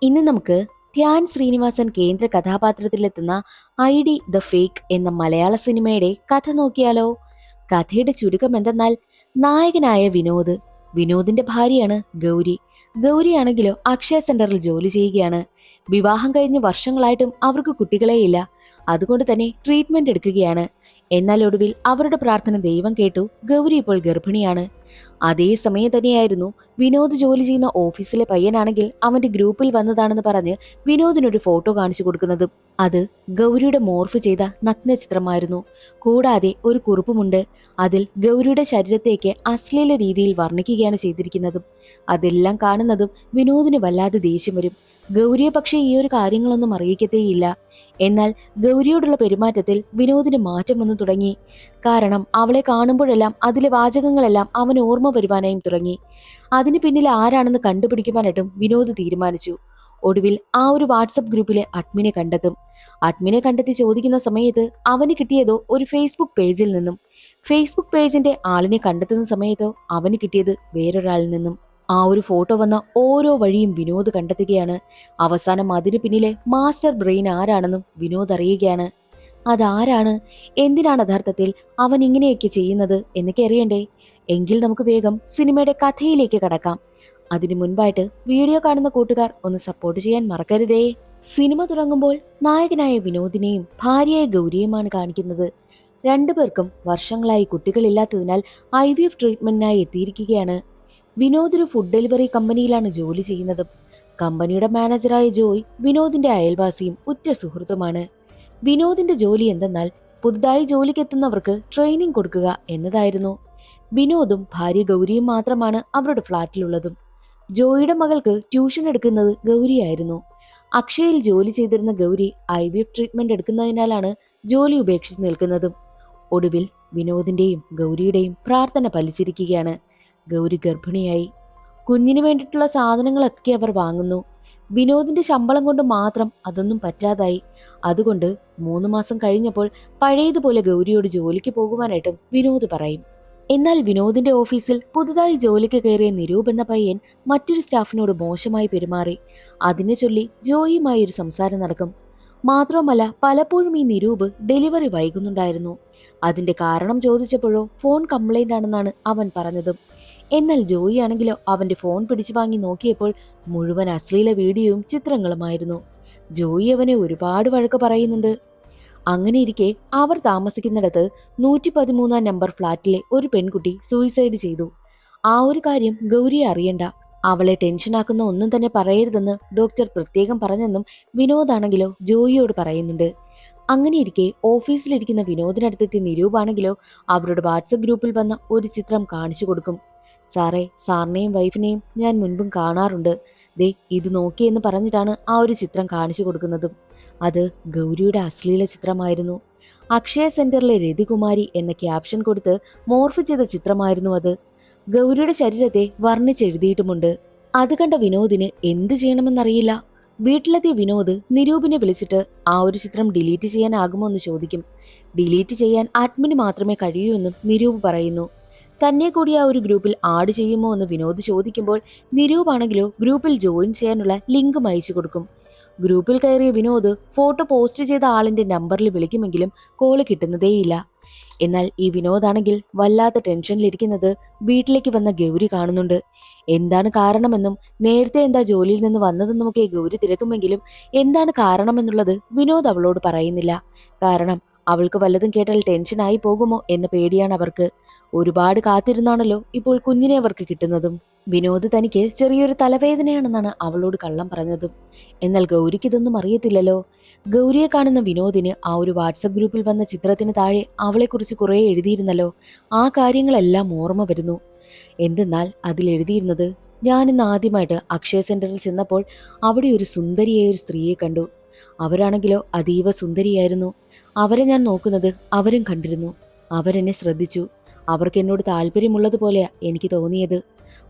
ഇന്ന് നമുക്ക് ധ്യാൻ ശ്രീനിവാസൻ കേന്ദ്ര കഥാപാത്രത്തിലെത്തുന്ന ഐ ഡി ദ ഫേക്ക് എന്ന മലയാള സിനിമയുടെ കഥ നോക്കിയാലോ. കഥയുടെ ചുരുക്കം എന്തെന്നാൽ, നായകനായ വിനോദിന്റെ ഭാര്യയാണ് ഗൗരി. ഗൗരിയാണെങ്കിലോ അക്ഷയ സെന്ററിൽ ജോലി ചെയ്യുകയാണ്. വിവാഹം കഴിഞ്ഞ് വർഷങ്ങളായിട്ടും അവർക്ക് കുട്ടികളെയില്ല. അതുകൊണ്ട് തന്നെ ട്രീറ്റ്മെന്റ് എടുക്കുകയാണ്. എന്നാൽ ഒടുവിൽ അവരുടെ പ്രാർത്ഥന ദൈവം കേട്ടു. ഗൗരി ഇപ്പോൾ ഗർഭിണിയാണ്. അതേ സമയം തന്നെയായിരുന്നു വിനോദ് ജോലി ചെയ്യുന്ന ഓഫീസിലെ പയ്യനാണെങ്കിൽ അവന്റെ ഗ്രൂപ്പിൽ വന്നതാണെന്ന് പറഞ്ഞ് വിനോദിനൊരു ഫോട്ടോ കാണിച്ചു കൊടുക്കുന്നതും. അത് ഗൗരിയുടെ മോർഫ് ചെയ്ത നഗ്ന ചിത്രമായിരുന്നു. കൂടാതെ ഒരു കുറിപ്പുമുണ്ട്. അതിൽ ഗൗരിയുടെ ശരീരത്തേക്ക് അശ്ലീല രീതിയിൽ വർണ്ണിക്കുകയാണ് ചെയ്തിരിക്കുന്നതും. അതെല്ലാം കാണുന്നതും വിനോദിന് വല്ലാതെ ദേഷ്യം വരും. ഗൗരിയെ പക്ഷേ ഈ ഒരു കാര്യങ്ങളൊന്നും അറിയിക്കത്തേയില്ല. എന്നാൽ ഗൗരിയോടുള്ള പെരുമാറ്റത്തിൽ വിനോദിന് മാറ്റം വന്നു തുടങ്ങി. കാരണം അവളെ കാണുമ്പോഴെല്ലാം അതിലെ വാചകങ്ങളെല്ലാം അവന് ഓർമ്മ വരുവാനായും തുടങ്ങി. അതിന് പിന്നിൽ ആരാണെന്ന് കണ്ടുപിടിക്കുവാനായിട്ടും വിനോദ് തീരുമാനിച്ചു. ഒടുവിൽ ആ ഒരു വാട്സപ്പ് ഗ്രൂപ്പിലെ അഡ്മിനെ കണ്ടെത്തും. അഡ്മിനെ കണ്ടെത്തി ചോദിക്കുന്ന സമയത്ത് അവന് കിട്ടിയതോ ഒരു ഫേസ്ബുക്ക് പേജിൽ നിന്നും. ഫേസ്ബുക്ക് പേജിന്റെ ആളിനെ കണ്ടെത്തുന്ന സമയത്തോ അവന് കിട്ടിയത് വേറൊരാളിൽ നിന്നും. ആ ഒരു ഫോട്ടോ വന്ന ഓരോ വഴിയും വിനോദ് കണ്ടെത്തുകയാണ്. അവസാനം അതിനു പിന്നിലെ മാസ്റ്റർ ബ്രെയിൻ ആരാണെന്നും വിനോദ് അറിയുകയാണ്. അതാരാണ്, എന്തിനാണ് യഥാർത്ഥത്തിൽ അവൻ ഇങ്ങനെയൊക്കെ ചെയ്യുന്നത് എന്നൊക്കെ അറിയണ്ടേ? എങ്കിൽ നമുക്ക് വേഗം സിനിമയുടെ കഥയിലേക്ക് കടക്കാം. അതിനു മുൻപായിട്ട് വീഡിയോ കാണുന്ന കൂട്ടുകാർ ഒന്ന് സപ്പോർട്ട് ചെയ്യാൻ മറക്കരുതേ. സിനിമ തുടങ്ങുമ്പോൾ നായകനായ വിനോദിനെയും ഭാര്യയായ ഗൗരിയുമാണ് കാണിക്കുന്നത്. രണ്ടുപേർക്കും വർഷങ്ങളായി കുട്ടികളില്ലാത്തതിനാൽ IVF ട്രീറ്റ്മെന്റിനായി എത്തിയിരിക്കുകയാണ്. വിനോദ് ഒരു ഫുഡ് ഡെലിവറി കമ്പനിയിലാണ് ജോലി ചെയ്യുന്നത്. കമ്പനിയുടെ മാനേജറായ ജോയ് വിനോദിന്റെ അയൽവാസിയും ഉറ്റ സുഹൃത്തുമാണ്. വിനോദിന്റെ ജോലി എന്തെന്നാൽ പുതുതായി ജോലിക്കെത്തുന്നവർക്ക് ട്രെയിനിങ് കൊടുക്കുക എന്നതായിരുന്നു. വിനോദും ഭാര്യ ഗൗരിയും മാത്രമാണ് അവരുടെ ഫ്ളാറ്റിലുള്ളതും. ജോയിയുടെ മകൾക്ക് ട്യൂഷൻ എടുക്കുന്നത് ഗൗരിയായിരുന്നു. അക്ഷയയിൽ ജോലി ചെയ്തിരുന്ന ഗൗരി IVF ട്രീറ്റ്മെന്റ് എടുക്കുന്നതിനാലാണ് ജോലി ഉപേക്ഷിച്ച് നിൽക്കുന്നതും. ഒടുവിൽ വിനോദിന്റെയും ഗൗരിയുടെയും പ്രാർത്ഥന ഫലിച്ചിരിക്കുകയാണ്. ഗൗരി ഗർഭിണിയായി. കുഞ്ഞിന് വേണ്ടിയിട്ടുള്ള സാധനങ്ങളൊക്കെ അവർ വാങ്ങുന്നു. വിനോദിന്റെ ശമ്പളം കൊണ്ട് മാത്രം അതൊന്നും പറ്റാതായി. അതുകൊണ്ട് 3 മാസം കഴിഞ്ഞപ്പോൾ പഴയതുപോലെ ഗൗരിയോട് ജോലിക്ക് പോകുവാനായിട്ടും വിനോദ് പറയും. എന്നാൽ വിനോദിന്റെ ഓഫീസിൽ പുതുതായി ജോലിക്ക് കയറിയ നിരൂപ് എന്ന പയ്യൻ മറ്റൊരു സ്റ്റാഫിനോട് മോശമായി പെരുമാറി. അതിനെ ചൊല്ലി ജോയിയുമായി ഒരു സംസാരം നടക്കും. മാത്രമല്ല പലപ്പോഴും ഈ നിരൂപ് ഡെലിവറി വൈകുന്നുണ്ടായിരുന്നു. അതിന്റെ കാരണം ചോദിച്ചപ്പോഴോ ഫോൺ കംപ്ലൈന്റ് ആണെന്നാണ് അവൻ പറഞ്ഞത്. എന്നാൽ ജോയി ആണെങ്കിലോ അവന്റെ ഫോൺ പിടിച്ചു വാങ്ങി നോക്കിയപ്പോൾ മുഴുവൻ അശ്ലീല വീഡിയോയും ചിത്രങ്ങളുമായിരുന്നു. ജോയി അവനെ ഒരുപാട് വഴക്ക് പറയുന്നുണ്ട്. അങ്ങനെ ഇരിക്കെ അവർ താമസിക്കുന്നിടത്ത് 113 നമ്പർ ഫ്ളാറ്റിലെ ഒരു പെൺകുട്ടി സൂയിസൈഡ് ചെയ്തു. ആ ഒരു കാര്യം ഗൗരിയെ അറിയണ്ട. അവളെ ടെൻഷനാക്കുന്ന ഒന്നും തന്നെ പറയരുതെന്ന് ഡോക്ടർ പ്രത്യേകം പറഞ്ഞെന്നും വിനോദാണെങ്കിലോ ജോയിയോട് പറയുന്നുണ്ട്. അങ്ങനെ ഇരിക്കെ ഓഫീസിലിരിക്കുന്ന വിനോദിനടുത്തെത്തിയ നിരൂപാണെങ്കിലോ അവരുടെ വാട്സപ്പ് ഗ്രൂപ്പിൽ വന്ന ഒരു ചിത്രം കാണിച്ചു കൊടുക്കും. സാറേ, സാറിനെയും വൈഫിനെയും ഞാൻ മുൻപും കാണാറുണ്ട്. ദേ ഇത് നോക്കിയെന്ന് പറഞ്ഞിട്ടാണ് ആ ഒരു ചിത്രം കാണിച്ചു കൊടുക്കുന്നതും. അത് ഗൗരിയുടെ അശ്ലീല ചിത്രമായിരുന്നു. അക്ഷയ സെന്ററിലെ രതികുമാരി എന്ന ക്യാപ്ഷൻ കൊടുത്ത് മോർഫ് ചെയ്ത ചിത്രമായിരുന്നു അത്. ഗൗരിയുടെ ശരീരത്തെ വർണ്ണിച്ചെഴുതിയിട്ടുമുണ്ട്. അത് കണ്ട വിനോദിന് എന്ത് ചെയ്യണമെന്നറിയില്ല. വീട്ടിലെത്തിയ വിനോദ് നിരൂപിനെ വിളിച്ചിട്ട് ആ ഒരു ചിത്രം ഡിലീറ്റ് ചെയ്യാനാകുമോ എന്ന് ചോദിക്കും. ഡിലീറ്റ് ചെയ്യാൻ അഡ്മിന് മാത്രമേ കഴിയൂ എന്നും നിരൂപ് പറയുന്നു. തന്നെ കൂടി ആ ഒരു ഗ്രൂപ്പിൽ ആഡ് ചെയ്യുമോ എന്ന് വിനോദ് ചോദിക്കുമ്പോൾ നിരൂപാണെങ്കിലോ ഗ്രൂപ്പിൽ ജോയിൻ ചെയ്യാനുള്ള ലിങ്കും അയച്ചു കൊടുക്കും. ഗ്രൂപ്പിൽ കയറിയ വിനോദ് ഫോട്ടോ പോസ്റ്റ് ചെയ്ത ആളിന്റെ നമ്പറിൽ വിളിക്കുമെങ്കിലും കോള് കിട്ടുന്നതേയില്ല. എന്നാൽ ഈ വിനോദാണെങ്കിൽ വല്ലാത്ത ടെൻഷനിലിരിക്കുന്നത് വീട്ടിലേക്ക് വന്ന ഗൗരി കാണുന്നുണ്ട്. എന്താണ് കാരണമെന്നും നേരത്തെ എന്താ ജോലിയിൽ നിന്ന് വന്നതെന്നുമൊക്കെ ഗൗരി തിരക്കുമെങ്കിലും എന്താണ് കാരണമെന്നുള്ളത് വിനോദ് അവളോട് പറയുന്നില്ല. കാരണം അവൾക്ക് വല്ലതും കേട്ടാൽ ടെൻഷനായി പോകുമോ എന്ന പേടിയാണ് അവർക്ക്. ഒരുപാട് കാത്തിരുന്നാണല്ലോ ഇപ്പോൾ കുഞ്ഞിനെ അവർക്ക് കിട്ടുന്നതും. വിനോദ് തനിക്ക് ചെറിയൊരു തലവേദനയാണെന്നാണ് അവളോട് കള്ളം പറഞ്ഞതും. എന്നാൽ ഗൗരിക്ക് ഇതൊന്നും അറിയത്തില്ലല്ലോ. ഗൗരിയെ കാണുന്ന വിനോദിന് ആ ഒരു വാട്സപ്പ് ഗ്രൂപ്പിൽ വന്ന ചിത്രത്തിന് താഴെ അവളെക്കുറിച്ച് കുറേ എഴുതിയിരുന്നല്ലോ. ആ കാര്യങ്ങളെല്ലാം ഓർമ്മ വരുന്നു. എന്തെന്നാൽ അതിൽ എഴുതിയിരുന്നത്, ഞാനിന്ന് ആദ്യമായിട്ട് അക്ഷയ സെന്ററിൽ ചെന്നപ്പോൾ അവിടെ ഒരു സുന്ദരിയായ ഒരു സ്ത്രീയെ കണ്ടു. അവരാണെങ്കിലോ അതീവ സുന്ദരിയായിരുന്നു. അവരെ ഞാൻ നോക്കുന്നത് അവരും കണ്ടിരുന്നു. അവരെന്നെ ശ്രദ്ധിച്ചു. അവർക്ക് എന്നോട് താല്പര്യമുള്ളതുപോലെയാ എനിക്ക് തോന്നിയത്.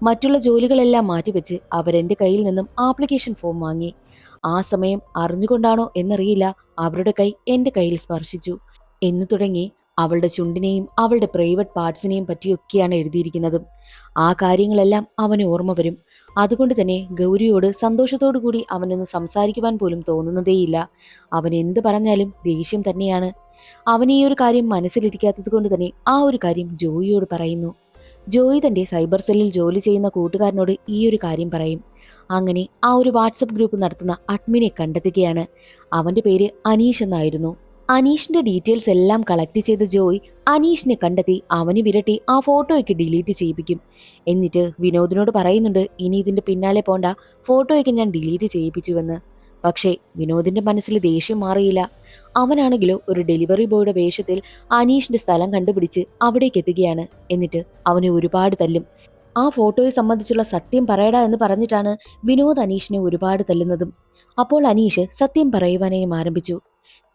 മറ്റുള്ള ജോലികളെല്ലാം മാറ്റിവെച്ച് അവരെന്റെ കയ്യിൽ നിന്നും ആപ്ലിക്കേഷൻ ഫോം വാങ്ങി. ആ സമയം അറിഞ്ഞുകൊണ്ടാണോ എന്നറിയില്ല, അവരുടെ കൈ എന്റെ കയ്യിൽ സ്പർശിച്ചു എന്നു തുടങ്ങി അവളുടെ ചുണ്ടിനെയും അവളുടെ പ്രൈവറ്റ് പാർട്സിനെയും പറ്റിയൊക്കെയാണ് എഴുതിയിരിക്കുന്നത്. ആ കാര്യങ്ങളെല്ലാം അവന് ഓർമ്മ വരും. അതുകൊണ്ട് തന്നെ ഗൗരിയോട് സന്തോഷത്തോടു കൂടി അവനൊന്ന് സംസാരിക്കുവാൻ പോലും തോന്നുന്നതേയില്ല. അവൻ എന്ത് പറഞ്ഞാലും ദേഷ്യം തന്നെയാണ്. അവൻ ഈ ഒരു കാര്യം മനസ്സിലിരിക്കാത്തത് കൊണ്ട് തന്നെ ആ ഒരു കാര്യം ജോയിയോട് പറയുന്നു. ജോയി തന്റെ സൈബർ സെല്ലിൽ ജോലി ചെയ്യുന്ന കൂട്ടുകാരനോട് ഈ ഒരു കാര്യം പറയും. അങ്ങനെ ആ ഒരു വാട്സപ്പ് ഗ്രൂപ്പ് നടത്തുന്ന അഡ്മിനെ കണ്ടെത്തുകയാണ്. അവന്റെ പേര് അനീഷ് എന്നായിരുന്നു. അനീഷിന്റെ ഡീറ്റെയിൽസ് എല്ലാം കളക്ട് ചെയ്ത ജോയ് അനീഷിനെ കണ്ടെത്തി അവന് വിരട്ടി ആ ഫോട്ടോയ്ക്ക് ഡിലീറ്റ് ചെയ്യിപ്പിക്കും. എന്നിട്ട് വിനോദിനോട് പറയുന്നുണ്ട്, ഇനി ഇതിന്റെ പിന്നാലെ പോണ്ട, ഫോട്ടോയൊക്കെ ഞാൻ ഡിലീറ്റ് ചെയ്യിപ്പിച്ചുവെന്ന്. പക്ഷേ വിനോദിന്റെ മനസ്സിൽ ദേഷ്യം മാറിയില്ല. അവനാണെങ്കിലോ ഒരു ഡെലിവറി ബോയുടെ വേഷത്തിൽ അനീഷിന്റെ സ്ഥലം കണ്ടുപിടിച്ച് അവിടേക്ക് എത്തുകയാണ്. എന്നിട്ട് അവനെ ഒരുപാട് തല്ലും. ആ ഫോട്ടോയെ സംബന്ധിച്ചുള്ള സത്യം പറയടാ എന്ന് പറഞ്ഞിട്ടാണ് വിനോദ് അനീഷിനെ ഒരുപാട് തല്ലുന്നതും. അപ്പോൾ അനീഷ് സത്യം പറയുവാനായും ആരംഭിച്ചു.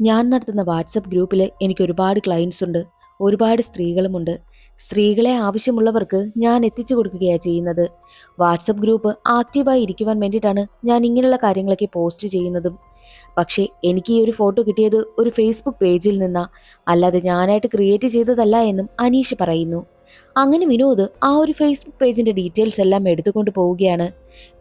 ഞാൻ നടത്തുന്ന വാട്സപ്പ് ഗ്രൂപ്പിൽ എനിക്ക് ഒരുപാട് ക്ലയൻസ് ഉണ്ട്, ഒരുപാട് സ്ത്രീകളുമുണ്ട്. സ്ത്രീകളെ ആവശ്യമുള്ളവർക്ക് ഞാൻ എത്തിച്ചു കൊടുക്കുകയാണ് ചെയ്യുന്നത്. വാട്സപ്പ് ഗ്രൂപ്പ് ആക്റ്റീവായി ഇരിക്കുവാൻ വേണ്ടിയിട്ടാണ് ഞാൻ ഇങ്ങനെയുള്ള കാര്യങ്ങളൊക്കെ പോസ്റ്റ് ചെയ്യുന്നതും. പക്ഷേ എനിക്ക് ഈ ഒരു ഫോട്ടോ കിട്ടിയത് ഒരു ഫേസ്ബുക്ക് പേജിൽ നിന്നാ, അല്ലാതെ ഞാനായിട്ട് ക്രിയേറ്റ് ചെയ്തതല്ല എന്നും അനീഷ് പറയുന്നു. അങ്ങനെ വിനോദ് ആ ഒരു ഫേസ്ബുക്ക് പേജിന്റെ ഡീറ്റെയിൽസ് എല്ലാം എടുത്തുകൊണ്ട് പോവുകയാണ്.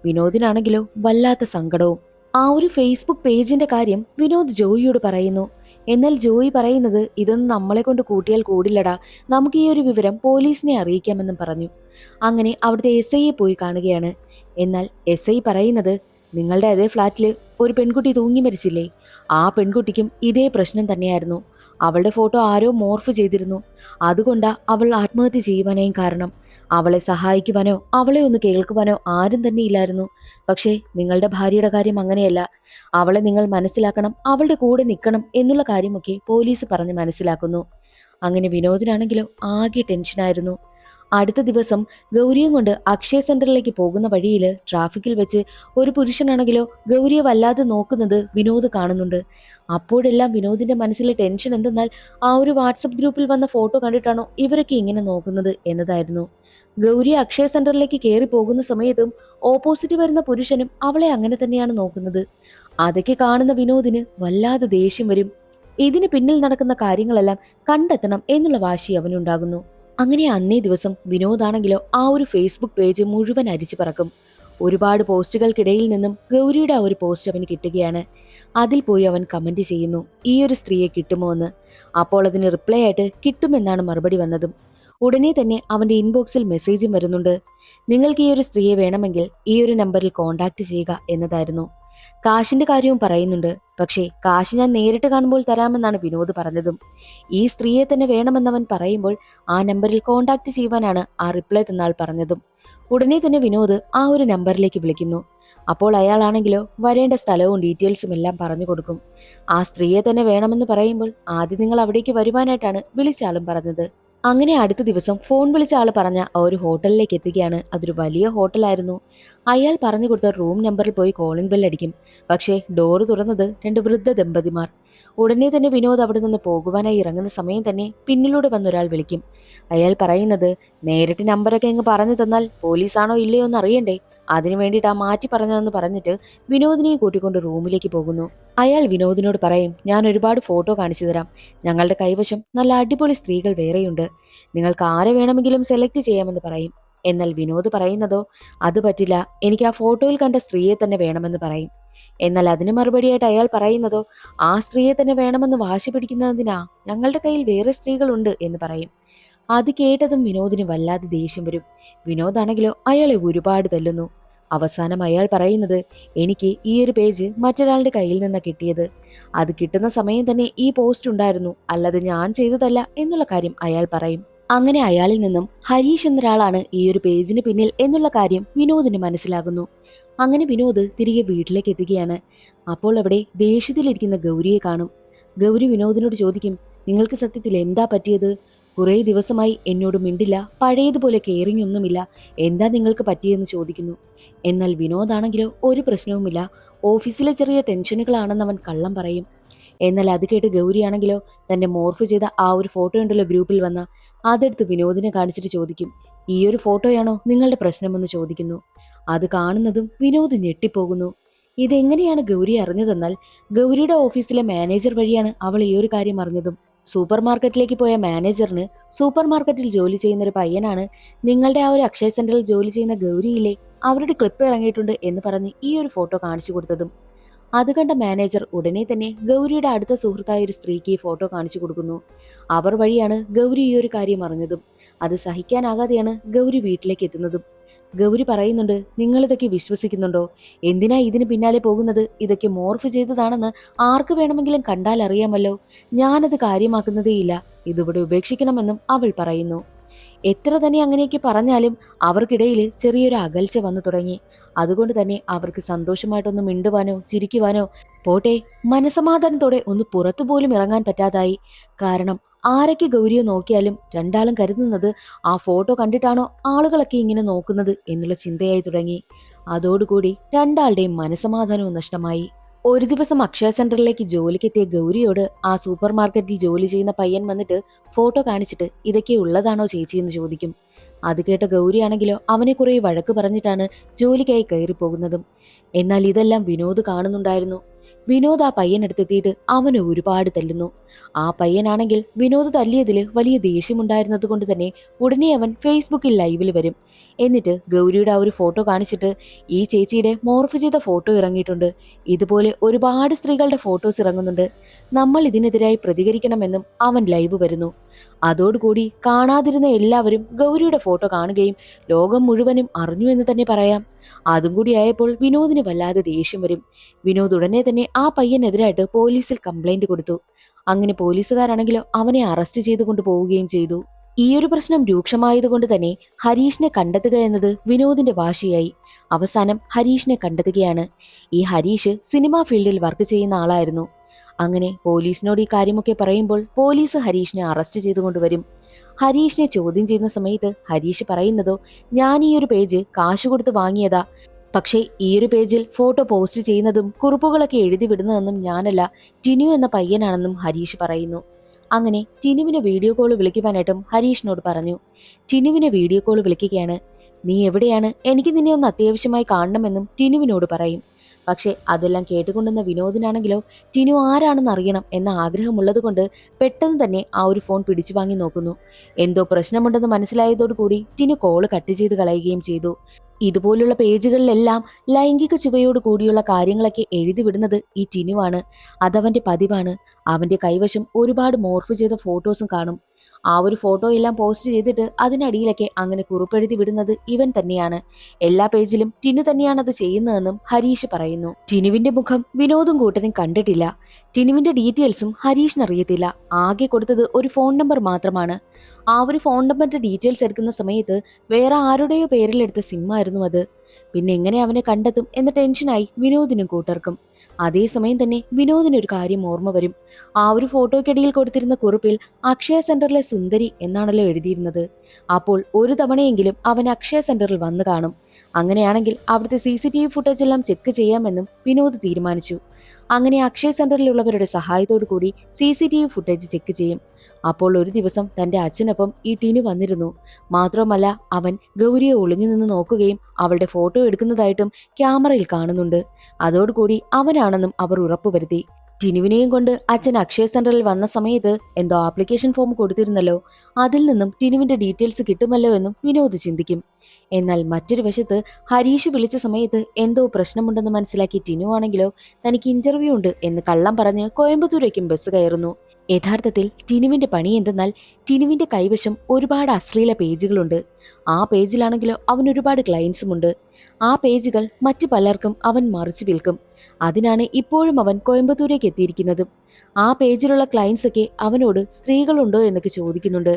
വിനോദിനാണെങ്കിലോ വല്ലാത്ത സങ്കടവും. ആ ഒരു ഫേസ്ബുക്ക് പേജിന്റെ കാര്യം വിനോദ് ജോയിയോട് പറയുന്നു. എന്നാൽ ജോയി പറയുന്നത്, ഇതൊന്നും നമ്മളെ കൊണ്ട് കൂട്ടിയാൽ കൂടില്ലടാ, നമുക്ക് ഈ ഒരു വിവരം പോലീസിനെ അറിയിക്കാമെന്നും പറഞ്ഞു. അങ്ങനെ അവിടുത്തെ SIയെ പോയി കാണുകയാണ്. എന്നാൽ SI പറയുന്നത്, നിങ്ങളുടെ അതേ ഫ്ലാറ്റില് ഒരു പെൺകുട്ടി തൂങ്ങി മരിച്ചില്ലേ, ആ പെൺകുട്ടിക്കും ഇതേ പ്രശ്നം തന്നെയായിരുന്നു. അവളുടെ ഫോട്ടോ ആരോ മോർഫ് ചെയ്തിരുന്നു. അതുകൊണ്ടാ അവൾ ആത്മഹത്യ ചെയ്യുവാനേയും കാരണം. അവളെ സഹായിക്കുവാനോ അവളെ ഒന്ന് കേൾക്കുവാനോ ആരും തന്നെ ഇല്ലായിരുന്നു. പക്ഷേ നിങ്ങളുടെ ഭാര്യയുടെ കാര്യം അങ്ങനെയല്ല. അവളെ നിങ്ങൾ മനസ്സിലാക്കണം, അവളുടെ കൂടെ നിൽക്കണം എന്നുള്ള കാര്യമൊക്കെ പോലീസ് പറഞ്ഞ് മനസ്സിലാക്കുന്നു. അങ്ങനെ വിനോദിനാണെങ്കിലോ ആകെ ടെൻഷനായിരുന്നു. അടുത്ത ദിവസം ഗൗരിയും കൊണ്ട് അക്ഷയ സെന്ററിലേക്ക് പോകുന്ന വഴിയിൽ ട്രാഫിക്കിൽ വെച്ച് ഒരു പുരുഷനാണെങ്കിലോ ഗൗരിയെ വല്ലാതെ നോക്കുന്നത് വിനോദ് കാണുന്നുണ്ട്. അപ്പോഴെല്ലാം വിനോദിന്റെ മനസ്സിലെ ടെൻഷൻ എന്തെന്നാൽ, ആ ഒരു വാട്സപ്പ് ഗ്രൂപ്പിൽ വന്ന ഫോട്ടോ കണ്ടിട്ടാണോ ഇവരൊക്കെ ഇങ്ങനെ നോക്കുന്നത് എന്നതായിരുന്നു. ഗൗരി അക്ഷയ സെന്ററിലേക്ക് കയറി പോകുന്ന സമയത്തും ഓപ്പോസിറ്റ് വരുന്ന പുരുഷനും അവളെ അങ്ങനെ തന്നെയാണ് നോക്കുന്നത്. അതൊക്കെ കാണുന്ന വിനോദിന് വല്ലാതെ ദേഷ്യം വരും. ഇതിന് പിന്നിൽ നടക്കുന്ന കാര്യങ്ങളെല്ലാം കണ്ടെത്തണം എന്നുള്ള വാശി അവനുണ്ടാകുന്നു. അങ്ങനെ അന്നേ ദിവസം വിനോദാണെങ്കിലോ ആ ഒരു ഫേസ്ബുക്ക് പേജ് മുഴുവൻ അരിച്ചു പറക്കും. ഒരുപാട് പോസ്റ്റുകൾക്കിടയിൽ നിന്നും ഗൗരിയുടെ ആ ഒരു പോസ്റ്റ് അവന് കിട്ടുകയാണ്. അതിൽ പോയി അവൻ കമന്റ് ചെയ്യുന്നു, ഈ ഒരു സ്ത്രീയെ കിട്ടുമോ എന്ന്. അപ്പോൾ അതിന് റിപ്ലൈ ആയിട്ട് കിട്ടുമെന്നാണ് മറുപടി വന്നതും. ഉടനെ തന്നെ അവന്റെ ഇൻബോക്സിൽ മെസ്സേജും വരുന്നുണ്ട്, നിങ്ങൾക്ക് ഈ ഒരു സ്ത്രീയെ വേണമെങ്കിൽ ഈ ഒരു നമ്പറിൽ കോൺടാക്ട് ചെയ്യുക എന്നതായിരുന്നു. കാശിന്റെ കാര്യവും പറയുന്നുണ്ട്. പക്ഷേ കാശ് ഞാൻ നേരിട്ട് കാണുമ്പോൾ തരാമെന്നാണ് വിനോദ് പറഞ്ഞതും. ഈ സ്ത്രീയെ തന്നെ വേണമെന്നവൻ പറയുമ്പോൾ ആ നമ്പറിൽ കോൺടാക്ട് ചെയ്യുവാനാണ് ആ റിപ്ലൈ തന്നാൾ പറഞ്ഞതും. ഉടനെ തന്നെ വിനോദ് ആ ഒരു നമ്പറിലേക്ക് വിളിക്കുന്നു. അപ്പോൾ അയാളാണെങ്കിലോ വരേണ്ട സ്ഥലവും ഡീറ്റെയിൽസും എല്ലാം പറഞ്ഞു കൊടുക്കും. ആ സ്ത്രീയെ തന്നെ വേണമെന്ന് പറയുമ്പോൾ ആദ്യം നിങ്ങൾ അവിടേക്ക് വരുവാനായിട്ടാണ് വിളിച്ചാളും പറഞ്ഞത്. അങ്ങനെ അടുത്ത ദിവസം ഫോൺ വിളിച്ച ആൾ പറഞ്ഞ ആ ഒരു ഹോട്ടലിലേക്ക് എത്തുകയാണ്. അതൊരു വലിയ ഹോട്ടലായിരുന്നു. അയാൾ പറഞ്ഞു കൊടുത്ത റൂം നമ്പറിൽ പോയി കോളിംഗ് ബെൽ അടിക്കും. പക്ഷേ ഡോറ് തുറന്നത് രണ്ട് വൃദ്ധ ദമ്പതിമാർ. ഉടനെ തന്നെ വിനോദ് അവിടെ നിന്ന് പോകുവാനായി ഇറങ്ങുന്ന സമയം തന്നെ പിന്നിലൂടെ വന്നൊരാൾ വിളിക്കും. അയാൾ പറയുന്നത്, നേരിട്ട് നമ്പറൊക്കെ അങ്ങ് പറഞ്ഞു തന്നാൽ പോലീസാണോ ഇല്ലയോ എന്ന് അറിയണ്ടേ, അതിനു വേണ്ടിയിട്ടാ മാറ്റി പറഞ്ഞതെന്ന് പറഞ്ഞിട്ട് വിനോദിനെ കൂട്ടിക്കൊണ്ട് റൂമിലേക്ക് പോകുന്നു. അയാൾ വിനോദിനോട് പറയും, ഞാൻ ഒരുപാട് ഫോട്ടോ കാണിച്ചു തരാം, ഞങ്ങളുടെ കൈവശം നല്ല അടിപൊളി സ്ത്രീകൾ വേറെയുണ്ട്, നിങ്ങൾക്ക് ആരെ വേണമെങ്കിലും സെലക്ട് ചെയ്യാമെന്ന് പറയും. എന്നാൽ വിനോദ് പറയുന്നതോ, അത് പറ്റില്ല, എനിക്ക് ആ ഫോട്ടോയിൽ കണ്ട സ്ത്രീയെ തന്നെ വേണമെന്ന് പറയും. എന്നാൽ അതിന് മറുപടിയായിട്ട് അയാൾ പറയുന്നതോ, ആ സ്ത്രീയെ തന്നെ വേണമെന്ന് വാശി പിടിക്കുന്നതിനാ, ഞങ്ങളുടെ കയ്യിൽ വേറെ സ്ത്രീകളുണ്ട് എന്ന് പറയും. അത് കേട്ടതും വിനോദിന് വല്ലാതെ ദേഷ്യം വരും. വിനോദാണെങ്കിലോ അയാളെ ഒരുപാട് തല്ലുന്നു. അവസാനം അയാൾ പറയുന്നത്, എനിക്ക് ഈ ഒരു പേജ് മറ്റൊരാളുടെ കയ്യിൽ നിന്ന് കിട്ടിയത്, അത് കിട്ടുന്ന സമയം തന്നെ ഈ പോസ്റ്റ് ഉണ്ടായിരുന്നു, അല്ലാതെ ഞാൻ ചെയ്തതല്ല എന്നുള്ള കാര്യം അയാൾ പറയും. അങ്ങനെ അയാളിൽ നിന്നും ഹരീഷ് എന്നൊരാളാണ് ഈ ഒരു പേജിന് പിന്നിൽ എന്നുള്ള കാര്യം വിനോദിന് മനസ്സിലാകുന്നു. അങ്ങനെ വിനോദ് തിരികെ വീട്ടിലേക്ക് എത്തുകയാണ്. അപ്പോൾ അവിടെ ദേഷ്യത്തിലിരിക്കുന്ന ഗൗരിയെ കാണും. ഗൗരി വിനോദിനോട് ചോദിക്കും, നിങ്ങൾക്ക് സത്യത്തിൽ എന്താ പറ്റിയത്? കുറേ ദിവസമായി എന്നോട് മിണ്ടില്ല, പഴയതുപോലെ കെയറിംഗ് ഒന്നുമില്ല, എന്താ നിങ്ങൾക്ക് പറ്റിയെന്ന് ചോദിക്കുന്നു. എന്നാൽ വിനോദാണെങ്കിലോ ഒരു പ്രശ്നവുമില്ല, ഓഫീസിലെ ചെറിയ ടെൻഷനുകളാണെന്ന് അവൻ കള്ളം പറയും. എന്നാൽ അത് കേട്ട് ഗൗരിയാണെങ്കിലോ തന്റെ മോർഫ് ചെയ്ത ആ ഒരു ഫോട്ടോ ഉണ്ടല്ലോ ഗ്രൂപ്പിൽ വന്ന, അതെടുത്ത് വിനോദിനെ കാണിച്ചിട്ട് ചോദിക്കും, ഈ ഒരു ഫോട്ടോയാണോ നിങ്ങളുടെ പ്രശ്നമെന്ന് ചോദിക്കുന്നു. അത് കാണുന്നതും വിനോദ് ഞെട്ടിപ്പോകുന്നു. ഇതെങ്ങനെയാണ് ഗൗരി അറിഞ്ഞതെന്നാൽ, ഗൗരിയുടെ ഓഫീസിലെ മാനേജർ വഴിയാണ് അവൾ ഈ ഒരു കാര്യം അറിഞ്ഞതും. സൂപ്പർ മാർക്കറ്റിലേക്ക് പോയ മാനേജറിന് സൂപ്പർ മാർക്കറ്റിൽ ജോലി ചെയ്യുന്ന ഒരു പയ്യനാണ് നിങ്ങളുടെ ആ ഒരു അക്ഷയ സെന്ററിൽ ജോലി ചെയ്യുന്ന ഗൗരിയില്ലേ, അവരുടെ ക്ലിപ്പ് ഇറങ്ങിയിട്ടുണ്ട് എന്ന് പറഞ്ഞ് ഈ ഒരു ഫോട്ടോ കാണിച്ചു കൊടുത്തതും. അത് കണ്ട മാനേജർ ഉടനെ തന്നെ ഗൗരിയുടെ അടുത്ത സുഹൃത്തായ ഒരു സ്ത്രീക്ക് ഈ ഫോട്ടോ കാണിച്ചു കൊടുക്കുന്നു. അവർ വഴിയാണ് ഗൗരി ഈ ഒരു കാര്യം അറിഞ്ഞതും. അത് സഹിക്കാനാകാതെയാണ് ഗൗരി വീട്ടിലേക്ക് എത്തുന്നതും. ഗൗരി പറയുന്നുണ്ട്, നിങ്ങൾ ഇതൊക്കെ വിശ്വസിക്കുന്നുണ്ടോ? എന്തിനാ ഇതിന് പിന്നാലെ പോകുന്നത്? ഇതൊക്കെ മോർഫ് ചെയ്തതാണെന്ന് ആർക്ക് വേണമെങ്കിലും കണ്ടാൽ അറിയാമല്ലോ. ഞാനത് കാര്യമാക്കുന്നതേയില്ല. ഇതിവിടെ ഉപേക്ഷിക്കണമെന്നും അവൾ പറയുന്നു. എത്ര തന്നെ അങ്ങനെയൊക്കെ പറഞ്ഞാലും അവർക്കിടയിൽ ചെറിയൊരു അകൽച്ച വന്നു തുടങ്ങി. അതുകൊണ്ട് തന്നെ അവർക്ക് സന്തോഷമായിട്ടൊന്ന് മിണ്ടുവാനോ ചിരിക്കുവാനോ, പോട്ടെ മനസമാധാനത്തോടെ ഒന്ന് പുറത്തു പോലും ഇറങ്ങാൻ പറ്റാതായി. കാരണം ആരൊക്കെ ഗൗരിയെ നോക്കിയാലും രണ്ടാളും കരുതുന്നത് ആ ഫോട്ടോ കണ്ടിട്ടാണോ ആളുകളൊക്കെ ഇങ്ങനെ നോക്കുന്നത് എന്നുള്ള ചിന്തയായി തുടങ്ങി. അതോടുകൂടി രണ്ടാളുടെയും മനസമാധാനവും നഷ്ടമായി. ഒരു ദിവസം അക്ഷയ സെന്ററിലേക്ക് ജോലിക്കെത്തിയ ഗൗരിയോട് ആ സൂപ്പർ മാർക്കറ്റിൽ ജോലി ചെയ്യുന്ന പയ്യൻ വന്നിട്ട് ഫോട്ടോ കാണിച്ചിട്ട് ഇതൊക്കെ ഉള്ളതാണോ ചേച്ചി എന്ന് ചോദിക്കും. അത് കേട്ട ഗൗരിയാണെങ്കിലോ അവനെ കുറെ വഴക്ക് പറഞ്ഞിട്ടാണ് ജോലിക്കായി കയറി പോകുന്നതും. എന്നാൽ ഇതെല്ലാം വിനോദ് കാണുന്നുണ്ടായിരുന്നു. വിനോദ് ആ പയ്യനടുത്തെത്തിയിട്ട് അവന് ഒരുപാട് തല്ലുന്നു. ആ പയ്യനാണെങ്കിൽ വിനോദ് തല്ലിയതിൽ വലിയ ദേഷ്യമുണ്ടായിരുന്നത് കൊണ്ട് തന്നെ ഉടനെ അവൻ ഫേസ്ബുക്കിൽ ലൈവിൽ വരും. എന്നിട്ട് ഗൗരിയുടെ ആ ഒരു ഫോട്ടോ കാണിച്ചിട്ട്, ഈ ചേച്ചിയുടെ മോർഫ് ചെയ്ത ഫോട്ടോ ഇറങ്ങിയിട്ടുണ്ട്, ഇതുപോലെ ഒരുപാട് സ്ത്രീകളുടെ ഫോട്ടോസ് ഇറങ്ങുന്നുണ്ട്, നമ്മൾ ഇതിനെതിരായി പ്രതികരിക്കണമെന്നും അവൻ ലൈവ് വരുന്നു. അതോടുകൂടി കാണാതിരുന്ന എല്ലാവരും ഗൗരിയുടെ ഫോട്ടോ കാണുകയും ലോകം മുഴുവനും അറിഞ്ഞു എന്ന് തന്നെ പറയാം. അതും കൂടി ആയപ്പോൾ വിനോദിന് വല്ലാതെ ദേഷ്യം വരും. വിനോദ് ഉടനെ തന്നെ ആ പയ്യനെതിരായിട്ട് പോലീസിൽ കംപ്ലൈന്റ് കൊടുത്തു. അങ്ങനെ പോലീസുകാരാണെങ്കിലോ അവനെ അറസ്റ്റ് ചെയ്തു കൊണ്ടുപോവുകയും ചെയ്തു. ഈ ഒരു പ്രശ്നം രൂക്ഷമായതുകൊണ്ട് തന്നെ ഹരീഷിനെ കണ്ടെത്തുക എന്നത് വിനോദിന്റെ വാശിയായി. അവസാനം ഹരീഷിനെ കണ്ടെത്തുകയാണ്. ഈ ഹരീഷ് സിനിമാ ഫീൽഡിൽ വർക്ക് ചെയ്യുന്ന ആളായിരുന്നു. അങ്ങനെ പോലീസിനോട് ഈ കാര്യമൊക്കെ പറയുമ്പോൾ പോലീസ് ഹരീഷിനെ അറസ്റ്റ് ചെയ്തുകൊണ്ടുവരും. ഹരീഷിനെ ചോദ്യം ചെയ്യുന്ന സമയത്ത് ഹരീഷ് പറയുന്നതോ, ഞാൻ ഈ ഒരു പേജ് കാശ് കൊടുത്ത് വാങ്ങിയതാ, പക്ഷേ ഈ ഒരു പേജിൽ ഫോട്ടോ പോസ്റ്റ് ചെയ്യുന്നതും കുറിപ്പുകളൊക്കെ എഴുതി വിടുന്നതെന്നും ഞാനല്ല, ടിനു എന്ന പയ്യനാണെന്നും ഹരീഷ് പറയുന്നു. അങ്ങനെ ടിനുവിനെ വീഡിയോ കോൾ വിളിക്കുവാനായിട്ടും ഹരീഷിനോട് പറഞ്ഞു. ടിനുവിനെ വീഡിയോ കോൾ വിളിക്കുകയാണ്. നീ എവിടെയാണ്, എനിക്ക് നിന്നെ ഒന്ന് അത്യാവശ്യമായി കാണണമെന്നും ടിനുവിനോട് പറയും. പക്ഷെ അതെല്ലാം കേട്ടുകൊണ്ടുന്ന വിനോദിനാണെങ്കിലോ ടിനു ആരാണെന്ന് അറിയണം എന്ന ആഗ്രഹമുള്ളതുകൊണ്ട് പെട്ടെന്ന് തന്നെ ആ ഒരു ഫോൺ പിടിച്ചു വാങ്ങി നോക്കുന്നു. എന്തോ പ്രശ്നമുണ്ടെന്ന് മനസ്സിലായതോടുകൂടി ടിനു കോള് കട്ട് ചെയ്ത് കളയുകയും ചെയ്തു. ഇതുപോലുള്ള പേജുകളിലെല്ലാം ലൈംഗിക ചുവയോട് കൂടിയുള്ള കാര്യങ്ങളൊക്കെ എഴുതി വിടുന്നത് ഈ ടിനുവാണ്. അതവന്റെ പതിവാണ്. അവന്റെ കൈവശം ഒരുപാട് മോർഫ് ചെയ്ത ഫോട്ടോസും കാണും. ആ ഒരു ഫോട്ടോ എല്ലാം പോസ്റ്റ് ചെയ്തിട്ട് അതിനടിയിലൊക്കെ അങ്ങനെ കുറിപ്പെഴുതി വിടുന്നത് ഇവൻ തന്നെയാണ്. എല്ലാ പേജിലും ടിനു തന്നെയാണ് അത് ചെയ്യുന്നതെന്നും ഹരീഷ് പറയുന്നു. ടിനുവിന്റെ മുഖം വിനോദും കൂട്ടരും കണ്ടിട്ടില്ല. ടിനുവിന്റെ ഡീറ്റെയിൽസും ഹരീഷിന് അറിയത്തില്ല. ആകെ കൊടുത്തത് ഒരു ഫോൺ നമ്പർ മാത്രമാണ്. ആ ഒരു ഫോൺ നമ്പറിന്റെ ഡീറ്റെയിൽസ് എടുക്കുന്ന സമയത്ത് വേറെ ആരുടെയോ പേരിലെടുത്ത സിമ്മായിരുന്നു അത്. പിന്നെ എങ്ങനെ അവനെ കണ്ടെത്തും എന്ന ടെൻഷനായി വിനോദിനും കൂട്ടർക്കും. അതേസമയം തന്നെ വിനോദിന് ഒരു കാര്യം ഓർമ്മ വരും. ആ ഒരു ഫോട്ടോയ്ക്കടിയിൽ കൊടുത്തിരുന്ന കുറിപ്പിൽ അക്ഷയ സെന്ററിലെ സുന്ദരി എന്നാണല്ലോ എഴുതിയിരുന്നത്. അപ്പോൾ ഒരു തവണയെങ്കിലും അവൻ അക്ഷയ സെന്ററിൽ വന്നു കാണും. അങ്ങനെയാണെങ്കിൽ അവിടുത്തെ CCTV ഫുട്ടേജ് എല്ലാം ചെക്ക് ചെയ്യാമെന്നും വിനോദ് തീരുമാനിച്ചു. അങ്ങനെ അക്ഷയ സെന്ററിലുള്ളവരുടെ സഹായത്തോടു കൂടി CCTV ഫുട്ടേജ് ചെക്ക് ചെയ്യും. അപ്പോൾ ഒരു ദിവസം തന്റെ അച്ഛനൊപ്പം ഈ ടിനു വന്നിരുന്നു. മാത്രമല്ല അവൻ ഗൗരിയെ ഒളിഞ്ഞു നിന്ന് നോക്കുകയും അവളുടെ ഫോട്ടോ എടുക്കുന്നതായിട്ടും ക്യാമറയിൽ കാണുന്നുണ്ട്. അതോടുകൂടി അവനാണെന്നും അവർ ഉറപ്പുവരുത്തി. ടിനുവിനെയും കൊണ്ട് അച്ഛൻ അക്ഷയ സെന്ററിൽ വന്ന സമയത്ത് എന്തോ ആപ്ലിക്കേഷൻ ഫോം കൊടുത്തിരുന്നല്ലോ, അതിൽ നിന്നും ടിനുവിന്റെ ഡീറ്റെയിൽസ് കിട്ടുമല്ലോ എന്നും വിനോദ് ചിന്തിക്കും. എന്നാൽ മറ്റൊരു വശത്ത് ഹരീഷ് വിളിച്ച സമയത്ത് എന്തോ പ്രശ്നമുണ്ടെന്ന് മനസ്സിലാക്കി ടിനു ആണെങ്കിലോ തനിക്ക് ഇന്റർവ്യൂ ഉണ്ട് എന്ന് കള്ളം പറഞ്ഞ് കോയമ്പത്തൂരേക്കും ബസ് കയറുന്നു. യഥാർത്ഥത്തിൽ ടിനുവിന്റെ പണി എന്തെന്നാൽ ടിനുവിന്റെ കൈവശം ഒരുപാട് അശ്ലീല പേജുകളുണ്ട്. ആ പേജിലാണെങ്കിലോ അവൻ ഒരുപാട് ക്ലയൻസുമുണ്ട്. ആ പേജുകൾ മറ്റു പലർക്കും അവൻ മറിച്ചു വിൽക്കും. അതിനാണ് ഇപ്പോഴും അവൻ കോയമ്പത്തൂരേക്ക് എത്തിയിരിക്കുന്നതും. ആ പേജിലുള്ള ക്ലയൻസ് ഒക്കെ അവനോട് സ്ത്രീകളുണ്ടോ എന്നൊക്കെ ചോദിക്കുന്നുണ്ട്.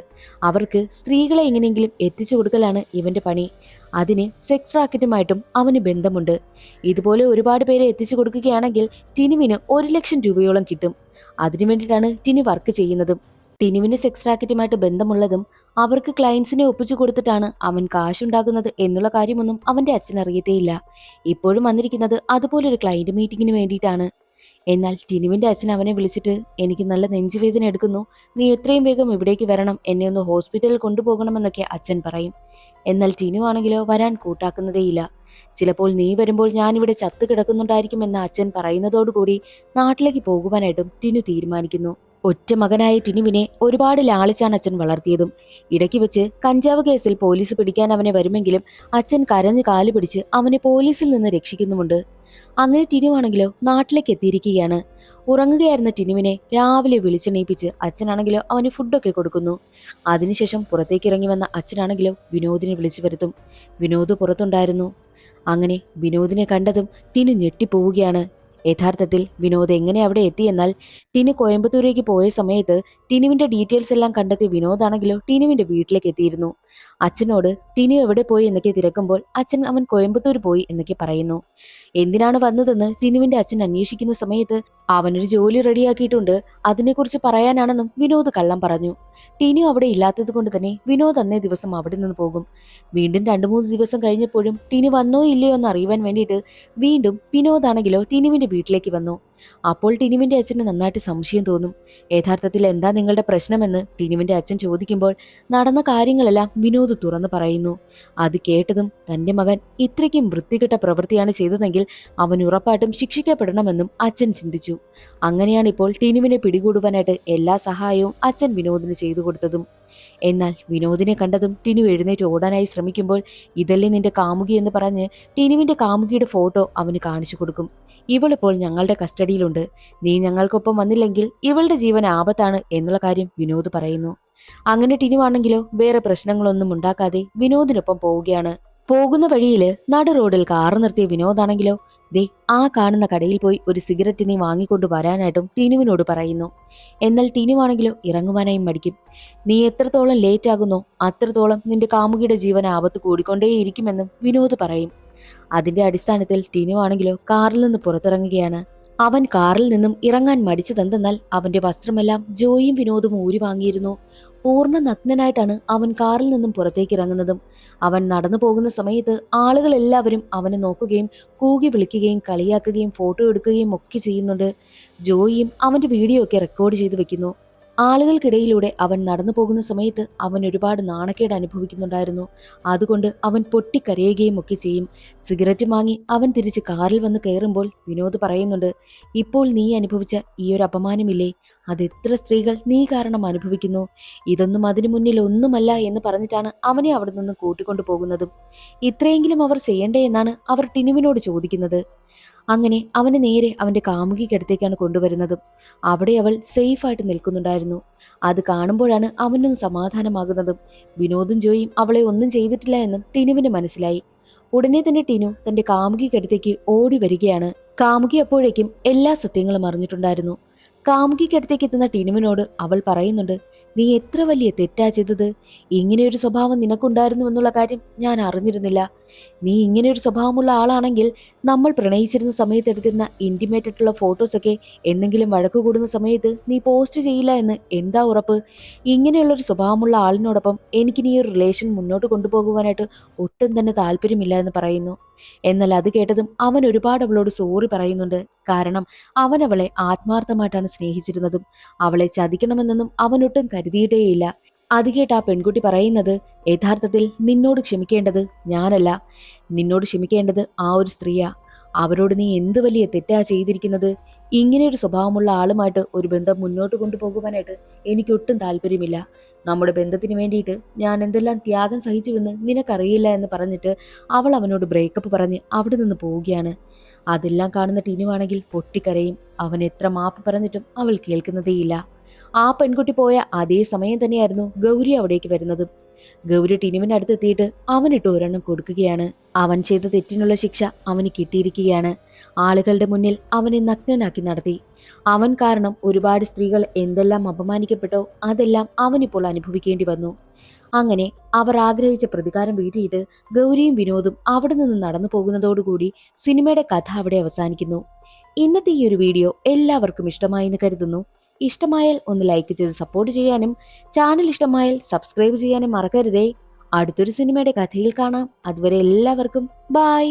അവർക്ക് സ്ത്രീകളെ എങ്ങനെയെങ്കിലും എത്തിച്ചു കൊടുക്കലാണ് ഇവന്റെ പണി. അതിന് സെക്സ് റാക്കറ്റുമായിട്ടും അവന് ബന്ധമുണ്ട്. ഇതുപോലെ ഒരുപാട് പേരെ എത്തിച്ചു കൊടുക്കുകയാണെങ്കിൽ ടിനുവിന് 1,00,000 രൂപയോളം കിട്ടും. അതിനു വേണ്ടിയിട്ടാണ് ടിനു വർക്ക് ചെയ്യുന്നതും. ടിനുവിന് സെക്സ് റാക്കറ്റുമായിട്ട് ബന്ധമുള്ളതും അവർക്ക് ക്ലയൻസിനെ ഒപ്പിച്ചു കൊടുത്തിട്ടാണ് അവൻ കാശുണ്ടാക്കുന്നത് എന്നുള്ള കാര്യമൊന്നും അവന്റെ അച്ഛൻ അറിയത്തേയില്ല. ഇപ്പോഴും വന്നിരിക്കുന്നത് അതുപോലൊരു ക്ലയന്റ് മീറ്റിങ്ങിന് വേണ്ടിയിട്ടാണ്. എന്നാൽ ടിനുവിന്റെ അച്ഛൻ അവനെ വിളിച്ചിട്ട്, എനിക്ക് നല്ല നെഞ്ചുവേദന എടുക്കുന്നു, നീ എത്രയും വേഗം ഇവിടേക്ക് വരണം, എന്നെ ഒന്ന് ഹോസ്പിറ്റലിൽ കൊണ്ടുപോകണമെന്നൊക്കെ അച്ഛൻ പറയും. എന്നാൽ ടിനു ആണെങ്കിലോ വരാൻ കൂട്ടാക്കുന്നതേയില്ല. ചിലപ്പോൾ നീ വരുമ്പോൾ ഞാനിവിടെ ചത്തു കിടക്കുന്നുണ്ടായിരിക്കും എന്ന അച്ഛൻ പറയുന്നതോടുകൂടി നാട്ടിലേക്ക് പോകുവാനായിട്ടും ടിനു തീരുമാനിക്കുന്നു. ഒറ്റ മകനായ ടിനുവിനെ ഒരുപാട് ലാളിച്ചാണ് അച്ഛൻ വളർത്തിയതും. ഇടയ്ക്ക് വെച്ച് കഞ്ചാവ് കേസിൽ പോലീസ് പിടിക്കാൻ അവനെ വരുമെങ്കിലും അച്ഛൻ കരഞ്ഞു കാല് പിടിച്ച് അവനെ പോലീസിൽ നിന്ന് രക്ഷിക്കുന്നുമുണ്ട്. അങ്ങനെ ടിനുവാണെങ്കിലോ നാട്ടിലേക്ക് എത്തിയിരിക്കുകയാണ്. ഉറങ്ങുകയായിരുന്ന ടിനുവിനെ രാവിലെ വിളിച്ചെണീപ്പിച്ച് അച്ഛനാണെങ്കിലോ അവന് ഫുഡൊക്കെ കൊടുക്കുന്നു. അതിനുശേഷം പുറത്തേക്ക് ഇറങ്ങി വന്ന അച്ഛനാണെങ്കിലോ വിനോദിനെ വിളിച്ചു വരുത്തും. വിനോദ് പുറത്തുണ്ടായിരുന്നു. അങ്ങനെ വിനോദിനെ കണ്ടതും ടിനു ഞെട്ടിപ്പോവുകയാണ്. യഥാർത്ഥത്തിൽ വിനോദ് എങ്ങനെ അവിടെ എത്തിയെന്നാൽ ടിനു കോയമ്പത്തൂരേക്ക് പോയ സമയത്ത് ടിനുവിന്റെ ഡീറ്റെയിൽസ് എല്ലാം കണ്ടെത്തിയ വിനോദാണെങ്കിലോ ടിനുവിന്റെ വീട്ടിലേക്ക് എത്തിയിരുന്നു. അച്ഛനോട് ടിനു എവിടെ പോയി എന്നൊക്കെ തിരക്കുമ്പോൾ അച്ഛൻ അവൻ കോയമ്പത്തൂർ പോയി എന്നൊക്കെ പറയുന്നു. എന്തിനാണ് വന്നതെന്ന് ടിനുവിന്റെ അച്ഛൻ അന്വേഷിക്കുന്ന സമയത്ത് അവനൊരു ജോലി റെഡിയാക്കിയിട്ടുണ്ട്, അതിനെക്കുറിച്ച് പറയാനാണെന്നും വിനോദ് കള്ളം പറഞ്ഞു. ടിനു അവിടെ ഇല്ലാത്തത് കൊണ്ട് തന്നെ വിനോദ് അന്നേ ദിവസം അവിടെ നിന്ന് പോകും. വീണ്ടും 2-3 ദിവസം കഴിഞ്ഞപ്പോഴും ടിനു വന്നോ ഇല്ലയോ എന്ന് അറിയുവാൻ വേണ്ടിയിട്ട് വീണ്ടും വിനോദാണെങ്കിലോ ടിനുവിന്റെ വീട്ടിലേക്ക് വന്നു. അപ്പോൾ ടിനുവിന്റെ അച്ഛന് നന്നായിട്ട് സംശയം തോന്നും. യഥാർത്ഥത്തിൽ എന്താ നിങ്ങളുടെ പ്രശ്നമെന്ന് ടിനുവിന്റെ അച്ഛൻ ചോദിക്കുമ്പോൾ നടന്ന കാര്യങ്ങളെല്ലാം വിനോദ് തുറന്നു പറയുന്നു. അത് കേട്ടതും തന്റെ മകൻ ഇത്രയ്ക്കും വൃത്തികെട്ട പ്രവൃത്തിയാണ് ചെയ്തതെങ്കിൽ അവൻ ഉറപ്പായിട്ടും ശിക്ഷിക്കപ്പെടണമെന്നും അച്ഛൻ ചിന്തിച്ചു. അങ്ങനെയാണ് ഇപ്പോൾ ടിനുവിനെ പിടികൂടുവാനായിട്ട് എല്ലാ സഹായവും അച്ഛൻ വിനോദിന് ചെയ്തു കൊടുത്തതും. എന്നാൽ വിനോദിനെ കണ്ടതും ടിനു എഴുന്നേറ്റ് ഓടാനായി ശ്രമിക്കുമ്പോൾ ഇതല്ലേ നിന്റെ കാമുകി എന്ന് പറഞ്ഞ് ടിനുവിന്റെ കാമുകിയുടെ ഫോട്ടോ അവന് കാണിച്ചു കൊടുക്കും. ഇവളിപ്പോൾ ഞങ്ങളുടെ കസ്റ്റഡിയിലുണ്ട്, നീ ഞങ്ങൾക്കൊപ്പം വന്നില്ലെങ്കിൽ ഇവളുടെ ജീവൻ ആപത്താണ് എന്നുള്ള കാര്യം വിനോദ് പറയുന്നു. അങ്ങനെ ടിനുവാണെങ്കിലോ വേറെ പ്രശ്നങ്ങളൊന്നും ഉണ്ടാക്കാതെ വിനോദിനൊപ്പം പോവുകയാണ്. പോകുന്ന വഴിയില് നടു റോഡിൽ കാറ് നിർത്തിയ വിനോദാണെങ്കിലോ ദേ ആ കാണുന്ന കടയിൽ പോയി ഒരു സിഗരറ്റ് നീ വാങ്ങിക്കൊണ്ട് വരാനായിട്ടും ടിനുവിനോട് പറയുന്നു. എന്നാൽ ടിനുവാണെങ്കിലോ ഇറങ്ങുവാനായി മടിക്കും. നീ എത്രത്തോളം ലേറ്റ് ആകുന്നോ അത്രത്തോളം നിന്റെ കാമുകിയുടെ ജീവൻ ആപത്ത് കൂടിക്കൊണ്ടേയിരിക്കുമെന്നും വിനോദ് പറയും. അതിന്റെ അടിസ്ഥാനത്തിൽ ടിനുവാണെങ്കിലോ കാറിൽ നിന്ന് പുറത്തിറങ്ങുകയാണ്. അവൻ കാറിൽ നിന്നും ഇറങ്ങാൻ മടിച്ചതെന്തെന്നാൽ അവന്റെ വസ്ത്രമെല്ലാം ജോയിയും വിനോദും ഊരി വാങ്ങിയിരുന്നു. പൂർണ്ണ നഗ്നനായിട്ടാണ് അവൻ കാറിൽ നിന്നും പുറത്തേക്ക് ഇറങ്ങുന്നതും. അവൻ നടന്നു പോകുന്ന സമയത്ത് ആളുകൾ എല്ലാവരും അവനെ നോക്കുകയും കൂകി വിളിക്കുകയും കളിയാക്കുകയും ഫോട്ടോ എടുക്കുകയും ഒക്കെ ചെയ്യുന്നുണ്ട്. ജോയിയും അവന്റെ വീഡിയോ ഒക്കെ റെക്കോർഡ് ചെയ്തു വെക്കുന്നു. ആളുകൾക്കിടയിലൂടെ അവൻ നടന്നു പോകുന്ന സമയത്ത് അവൻ ഒരുപാട് നാണക്കേട് അനുഭവിക്കുന്നുണ്ടായിരുന്നു. അതുകൊണ്ട് അവൻ പൊട്ടിക്കരയുകയും ഒക്കെ ചെയ്യും. സിഗരറ്റ് വാങ്ങി അവൻ തിരിച്ച് കാറിൽ വന്ന് കയറുമ്പോൾ വിനോദ് പറയുന്നുണ്ട്, ഇപ്പോൾ നീ അനുഭവിച്ച ഈ ഒരു അപമാനമില്ലേ, അതെത്ര സ്ത്രീകൾ നീ കാരണം അനുഭവിക്കുന്നു, ഇതൊന്നും അതിനു മുന്നിൽ ഒന്നുമല്ല എന്ന് പറഞ്ഞിട്ടാണ് അവനെ അവിടെ നിന്ന് കൂട്ടിക്കൊണ്ടു പോകുന്നതും. ഇത്രയെങ്കിലും അവർ ചെയ്യണ്ടേ എന്നാണ് അവർ ടിനുവിനോട് ചോദിക്കുന്നത്. അങ്ങനെ അവനെ നേരെ അവന്റെ കാമുകിക്കടുത്തേക്കാണ് കൊണ്ടുവരുന്നതും. അവിടെ അവൾ സേഫായിട്ട് നിൽക്കുന്നുണ്ടായിരുന്നു. അത് കാണുമ്പോഴാണ് അവനൊന്ന് സമാധാനമാകുന്നതും. വിനോദും ജോയും അവളെ ഒന്നും ചെയ്തിട്ടില്ല എന്നും ടിനുവിന് മനസ്സിലായി. ഉടനെ തന്നെ ടിനു തന്റെ കാമുകിക്കടുത്തേക്ക് ഓടി വരികയാണ്. കാമുകി അപ്പോഴേക്കും എല്ലാ സത്യങ്ങളും അറിഞ്ഞിട്ടുണ്ടായിരുന്നു. കാമുകിക്കടുത്തേക്ക് എത്തുന്ന ടിനുവിനോട് അവൾ പറയുന്നുണ്ട്, നീ എത്ര വലിയ തെറ്റാ ചെയ്തത്, ഇങ്ങനെയൊരു സ്വഭാവം നിനക്കുണ്ടായിരുന്നു എന്നുള്ള കാര്യം ഞാൻ അറിഞ്ഞിരുന്നില്ല. നീ ഇങ്ങനെയൊരു സ്വഭാവമുള്ള ആളാണെങ്കിൽ നമ്മൾ പ്രണയിച്ചിരുന്ന സമയത്ത് എടുത്തിരുന്ന ഇന്റിമേറ്റ് ആയിട്ടുള്ള ഫോട്ടോസൊക്കെ എന്തെങ്കിലും വഴക്കു കൂടുന്ന സമയത്ത് നീ പോസ്റ്റ് ചെയ്യില്ല എന്ന് എന്താ ഉറപ്പ്? ഇങ്ങനെയുള്ളൊരു സ്വഭാവമുള്ള ആളിനോടൊപ്പം എനിക്ക് നീ ഒരു റിലേഷൻ മുന്നോട്ട് കൊണ്ടുപോകുവാനായിട്ട് ഒട്ടും തന്നെ താല്പര്യമില്ല എന്ന് പറയുന്നു. എന്നാൽ അത് കേട്ടതും അവൻ ഒരുപാട് അവളോട് സോറി പറയുന്നുണ്ട്. കാരണം അവൻ അവളെ ആത്മാർത്ഥമായിട്ടാണ് സ്നേഹിച്ചിരുന്നതും അവളെ ചതിക്കണമെന്നൊന്നും അവനൊട്ടും കരുതിയിട്ടേയില്ല. അത് കേട്ട് ആ പെൺകുട്ടി പറയുന്നത്, യഥാർത്ഥത്തിൽ നിന്നോട് ക്ഷമിക്കേണ്ടത് ഞാനല്ല, നിന്നോട് ക്ഷമിക്കേണ്ടത് ആ ഒരു സ്ത്രീയാ. അവരോട് നീ എന്ത് വലിയ തെറ്റാ ചെയ്തിരിക്കുന്നത്. ഇങ്ങനെയൊരു സ്വഭാവമുള്ള ആളുമായിട്ട് ഒരു ബന്ധം മുന്നോട്ട് കൊണ്ടുപോകുവാനായിട്ട് എനിക്കൊട്ടും താല്പര്യമില്ല. നമ്മുടെ ബന്ധത്തിന് വേണ്ടിയിട്ട് ഞാൻ എന്തെല്ലാം ത്യാഗം സഹിച്ചുവെന്ന് നിനക്കറിയില്ല എന്ന് പറഞ്ഞിട്ട് അവൾ അവനോട് ബ്രേക്കപ്പ് പറഞ്ഞ് അവിടെ നിന്ന് പോവുകയാണ്. അതെല്ലാം കാണുന്ന ടിനുവാണെങ്കിൽ പൊട്ടിക്കരയും. അവൻ എത്ര മാപ്പ് പറഞ്ഞിട്ടും അവൾ കേൾക്കുന്നതേയില്ല. ആ പെൺകുട്ടി പോയ അതേ സമയം തന്നെയായിരുന്നു ഗൗരി അവിടേക്ക് വരുന്നതും. ഗൗരി ടിനുവിന്റെ അടുത്തെത്തിയിട്ട് അവനിട്ട് ഒരെണ്ണം കൊടുക്കുകയാണ്. അവൻ ചെയ്ത തെറ്റിനുള്ള ശിക്ഷ അവന് കിട്ടിയിരിക്കുകയാണ്. ആളുകളുടെ മുന്നിൽ അവനെ നഗ്നനാക്കി നടത്തി. അവൻ കാരണം ഒരുപാട് സ്ത്രീകൾ എന്തെല്ലാം അപമാനിക്കപ്പെട്ടോ അതെല്ലാം അവനിപ്പോൾ അനുഭവിക്കേണ്ടി വന്നു. അങ്ങനെ അവർ ആഗ്രഹിച്ച പ്രതികാരം വീട്ടിയിട്ട് ഗൗരിയും വിനോദും അവിടെ നിന്ന് നടന്നു പോകുന്നതോടുകൂടി സിനിമയുടെ കഥ അവിടെ അവസാനിക്കുന്നു. ഇന്നത്തെ ഈ ഒരു വീഡിയോ എല്ലാവർക്കും ഇഷ്ടമായി എന്ന് കരുതുന്നു. ഇഷ്ടമായാൽ ഒന്ന് ലൈക്ക് ചെയ്ത് സപ്പോർട്ട് ചെയ്യാനും ചാനൽ ഇഷ്ടമായാൽ സബ്സ്ക്രൈബ് ചെയ്യാനും മറക്കരുതേ. അടുത്തൊരു സിനിമയുടെ കഥയിൽ കാണാം. അതുവരെ എല്ലാവർക്കും ബൈ.